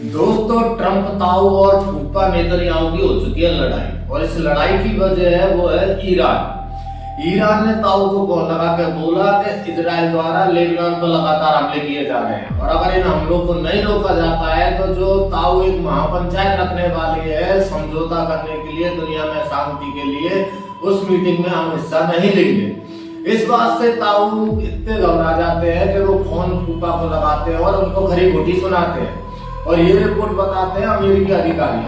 दोस्तों, ट्रंप ताऊ और फूफा नेतन्याहू की हो चुकी है लड़ाई और इस लड़ाई की वजह है वो है ईरान। ईरान ने ताऊ को कॉल लगा के बोला कि इजराइल द्वारा लेबनान पर लगातार हमले किए जा रहे हैं और अगर इन हमलों को नहीं रोका जाता है तो जो ताऊ एक महापंचायत रखने वाली है समझौता करने के लिए, दुनिया में शांति के लिए, उस मीटिंग में हम हिस्सा नहीं लेंगे। इस बात से ताऊ इतने घबरा जाते हैं कि वो फोन फूफा को लगाते हैं और उनको खरी खोटी सुनाते हैं। और ये रिपोर्ट बताते हैं अमेरिकी अधिकारी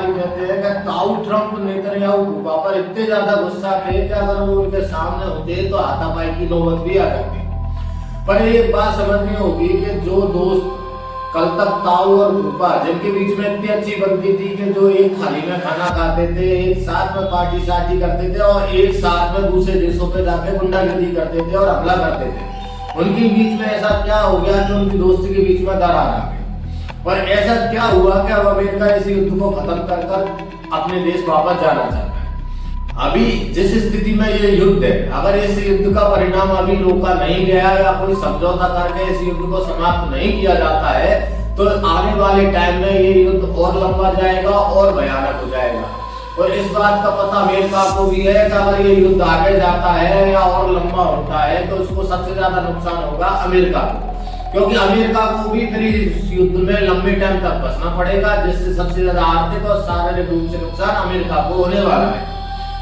कहते हैं कि ताऊ ट्रंप नेतन्याहू फूफा पर इतने ज्यादा गुस्सा थे कि अगर वो उनके सामने होते तो हाथापाई की नौबत भी आ जाती। पर एक बात समझनी होगी कि जो दोस्त कल तक ताऊ और फूफा जिनके बीच में इतनी अच्छी बनती थी कि जो एक थाली में खाना खाते थे, एक साथ में पार्टी शार्टी करते थे और एक साथ में दूसरे देशों पे जाके गुंडागर्दी करते थे और हमला करते थे, उनके बीच में ऐसा क्या हो गया कि उनकी दोस्ती के बीच में दरार आ गई। और ऐसा क्या हुआ कि अब अमेरिका इस युद्ध को खत्म कर अपने देश वापस जाना चाहता है। अभी जिस स्थिति में ये युद्ध है, अगर इस युद्ध का परिणाम अभी रोका नहीं गया या कोई समझौता करके इस युद्ध को समाप्त नहीं किया जाता है तो आने वाले टाइम में ये युद्ध और लंबा जाएगा और भयानक हो जाएगा। और इस बात का पता अमेरिका को भी है कि अगर ये युद्ध आगे जाता है या और लंबा होता है तो उसको सबसे ज्यादा नुकसान होगा अमेरिका को, क्योंकि अमेरिका को भी फिर इस युद्ध में लंबे टाइम तक फंसना पड़ेगा, जिससे सबसे ज्यादा आर्थिक और शारीरिक रूप से नुकसान अमेरिका को होने वाला है।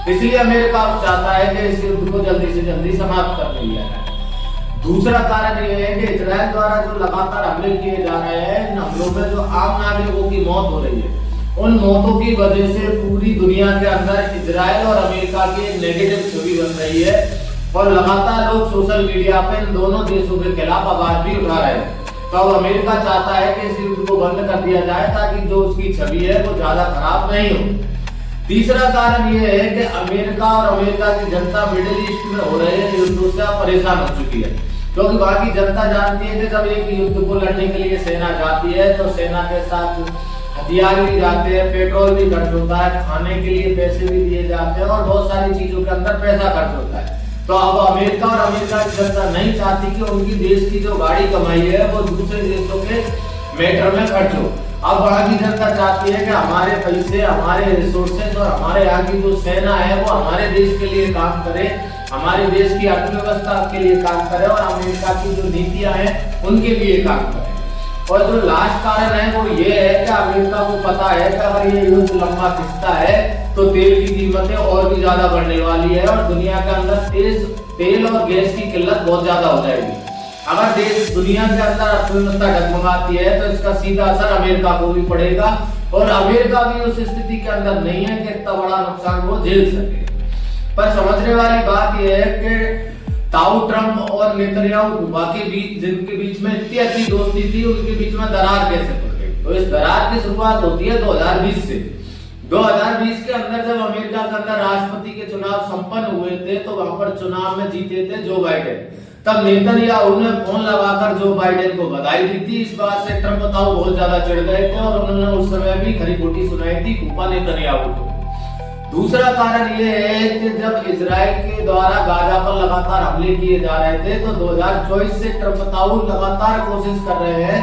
इसलिए अमेरिका चाहता है कि इस युद्ध को जल्दी से जल्दी समाप्त कर दिया जाए। दूसरा कारण यह है कि इजराइल द्वारा जो लगातार हमले किए जा रहे हैं, इन हमलों में जो आम नागरिकों की मौत हो रही है, उन मौतों की वजह से पूरी दुनिया के अंदर इजराइल और अमेरिका की एक नेगेटिव छवि बन रही है और लगातार लोग सोशल मीडिया पे इन दोनों देशों के खिलाफ आवाज भी उठा रहे हैं। तो अब अमेरिका चाहता है कि इस युद्ध को बंद कर दिया जाए ताकि जो उसकी छवि है वो ज्यादा खराब नहीं हो। तीसरा कारण ये है कि अमेरिका और अमेरिका की जनता मिडिल ईस्ट में हो रहे युद्धों से परेशान हो चुकी है, क्योंकि वहां की जनता जानती है कि जब एक युद्ध को लड़ने के लिए सेना जाती है तो सेना के साथ हथियार भी जाते हैं, पेट्रोल भी खर्च होता है, खाने के लिए पैसे भी दिए जाते हैं और बहुत सारी चीजों के अंदर पैसा खर्च होता है। तो अब अमेरिका और अमेरिका की जनता नहीं चाहती कि उनकी देश की जो गाड़ी कमाई है वो दूसरे देशों के मैटर में खर्च हो। अब वहां की जनता चाहती है कि हमारे पैसे, हमारे रिसोर्सेज और हमारे यहाँ की जो सेना है वो हमारे देश के लिए काम करे, हमारे देश की अर्थव्यवस्था के लिए काम करे और अमेरिका की जो नीतियां हैं उनके लिए काम करे। और जो लास्ट कारण है वो ये है कि अमेरिका को पता है कि अगर ये युद्ध लंबा खिंचता है तो तेल की कीमतें और भी ज्यादा बढ़ने वाली है और दुनिया के अंदर तेल और गैस की किल्लत बहुत ज्यादा हो जाएगी। अगर देश दुनिया के अंदर अर्थव्यवस्था डगमगाती है तो इसका सीधा असर अमेरिका को भी पड़ेगा और अमेरिका भी उस स्थिति के अंदर नहीं है कि इतना बड़ा नुकसान वो झेल सके। पर समझने वाली बात यह है कि ताऊ ट्रंप और नेतन्याहू फूफा के बीच, जिनके बीच में इतनी अच्छी दोस्ती थी, उनके बीच में दरार कैसे पड़ गई। तो इस दरार की शुरुआत होती है 2020 से। 2020 के अंदर जब अमेरिका के अंदर राष्ट्रपति के चुनाव संपन्न हुए थे तो वहां पर चुनाव में जीते थे जो बाइडेन। तब नेतन्याहू ने फोन लगाकर जो बाइडेन को बधाई दी थी। इस बात से ट्रंप ताऊ बहुत ज्यादा चिढ़ गए थे और उन्होंने उस समय भी खरी खोटी सुनाई थी फूफा नेतन्याहू को। दूसरा कारण ये है कि जब इजराइल के द्वारा गाजा पर लगातार हमले किए जा रहे थे तो 2024 से ट्रंप ताऊ लगातार कोशिश कर रहे हैं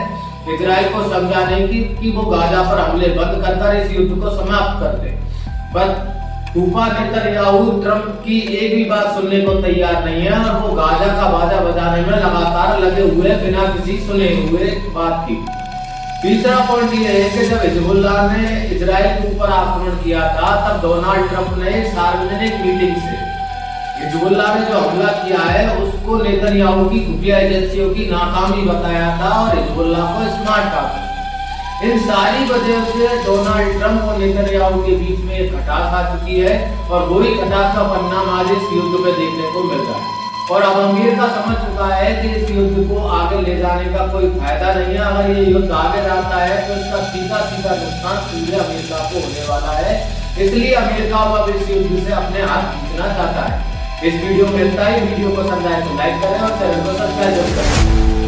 इजराइल को समझाने की कि वो गाजा पर हमले बंद कर इस युद्ध को समाप्त कर दे। पर फूफा नेतन्याहू ट्रंप की एक भी बात सुनने को तैयार नहीं है और वो गाजा का बाजा बजाने में लगातार लगे हुए बिना किसी सुने हुए बात की। तीसरा पॉइंट ये है कि जब हिजबुल्लाह ने इजराइल के ऊपर आक्रमण किया था तब डोनाल्ड ट्रंप ने सार्वजनिक मीटिंग से हिजबुल्लाह ने जो हमला किया है उसको नेतन्याहू की खुफिया एजेंसियों की नाकामी बताया था और हिजबुल्लाह को स्मार्ट कहा। इन सारी वजह से डोनाल्ड ट्रंप और नेतन्याहू के बीच में एक खटास आ चुकी है और वही खटास का परिणाम आज इस युद्ध में देखने को मिल रहा है। और अब अमेरिका समझ चुका है कि इस युद्ध को आगे ले जाने का कोई फायदा नहीं है। अगर ये युद्ध आगे जाता है तो इसका सीधा सीधा नुकसान सीधे अमेरिका को होने वाला है। इसलिए अमेरिका अब इस युद्ध से अपने हाथ खींचना चाहता है। इस वीडियो में इतना ही। वीडियो पसंद आए तो लाइक करें और चैनल को सब्सक्राइब करें।